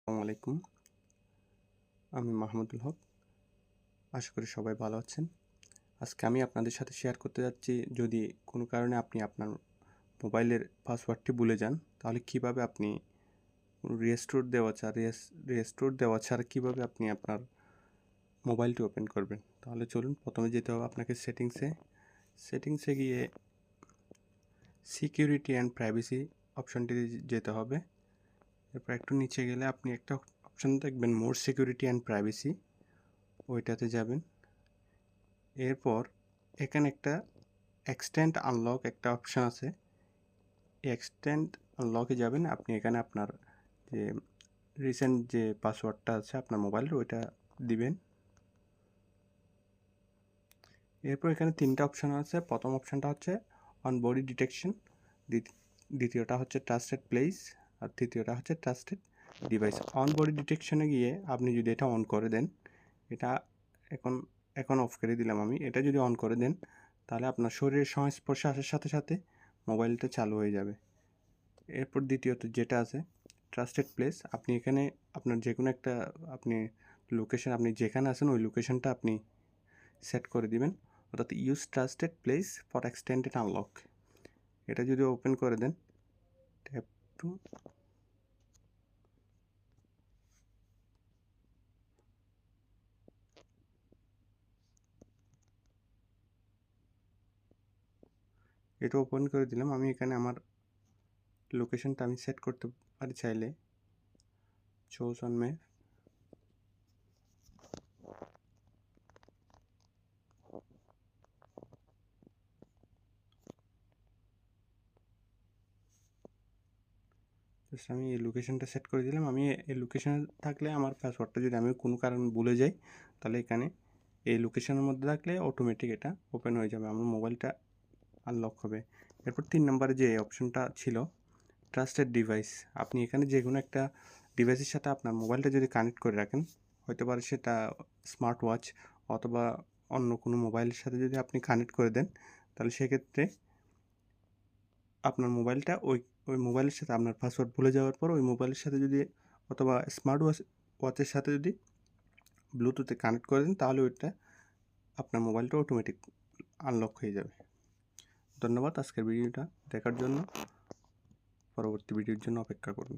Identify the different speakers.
Speaker 1: আসসালামু আলাইকুম। আমি মাহমুদুল হক। আশা করি সবাই ভালো আছেন। আজকে আমি আপনাদের সাথে শেয়ার করতে যাচ্ছি, যদি কোনো কারণে আপনি আপনার মোবাইলের পাসওয়ার্ডটি ভুলে যান, তাহলে কিভাবে আপনি রিস্টোর দেওয়া ছাড়া কিভাবে আপনি আপনার মোবাইলটি ওপেন করবেন। তাহলে চলুন, প্রথমে যেতে হবে আপনাকে সেটিংসে গিয়ে সিকিউরিটি অ্যান্ড প্রাইভেসি অপশনটিতে যেতে হবে। এরপর একটু নিচে গেলে আপনি একটা অপশন দেখবেন, মোর সিকিউরিটি অ্যান্ড প্রাইভেসি, ওইটাতে যাবেন। এরপর এখানে একটা এক্সটেন্ড আনলক একটা অপশান আছে। এই এক্সটেন্ড আনলকে যাবেন। আপনি এখানে আপনার যে রিসেন্ট যে পাসওয়ার্ডটা আছে আপনার মোবাইলের, ওইটা দিবেন। এরপর এখানে তিনটা অপশান আছে। প্রথম অপশানটা হচ্ছে অন বডি ডিটেকশন, দ্বিতীয়টা হচ্ছে ট্রাস্টেড প্লেস, আর তৃতীয়টা হচ্ছে ট্রাস্টেড ডিভাইস। অন বডি ডিটেকশনে গিয়ে আপনি যদি এটা অন করে দেন, এটা এখন এখন অফ করে দিলাম আমি, এটা যদি অন করে দেন তাহলে আপনার শরীরের সংস্পর্শে আসার সাথে সাথে মোবাইলটা চালু হয়ে যাবে। এরপর দ্বিতীয়ত যেটা আছে ট্রাস্টেড প্লেস, আপনি এখানে আপনার যে কোনো একটা লোকেশন, আপনি যেখানে আছেন ওই লোকেশনটা আপনি সেট করে দিবেন, অর্থাৎ use trusted place for extended unlock. এটা যদি ওপেন করে দেন, ট্যাপ টু, এটা ওপেন করে দিলাম। আমি এখানে আমার লোকেশনটা আমি সেট করতে পারি চাইলে, চুজ অন ম্যাপ। জাস্ট আমি এই লোকেশনটা সেট করে দিলাম। আমি এই লোকেশনে থাকলে আমার পাসওয়ার্ডটা যদি আমি কোনো কারণে ভুলে যাই, তাহলে এখানে এই লোকেশনের মধ্যে থাকলে অটোমেটিক এটা ওপেন হয়ে যাবে, আমার মোবাইলটা আনলক হবে। এরপর 3 নম্বরে যে অপশনটা ছিল ট্রাস্টেড ডিভাইস, আপনি এখানে যে কোনো একটা ডিভাইসের সাথে আপনার মোবাইলটা যদি কানেক্ট করে রাখেন, হতে পারে সেটা স্মার্ট ওয়াচ অথবা অন্য কোনো মোবাইলের সাথে যদি আপনি কানেক্ট করে দেন, তাহলে সেক্ষেত্রে আপনার মোবাইলটা ওই মোবাইলের সাথে আপনার পাসওয়ার্ড ভুলে যাওয়ার পর ওই মোবাইলের সাথে যদি, অথবা স্মার্ট ওয়াচের সাথে যদি ব্লুটুথে কানেক্ট করে দেন, তাহলে ওইটা আপনার মোবাইলটা অটোমেটিক আনলক হয়ে যাবে। ধন্যবাদ আজকের ভিডিওটা দেখার জন্য। পরবর্তী ভিডিওর জন্য অপেক্ষা করুন।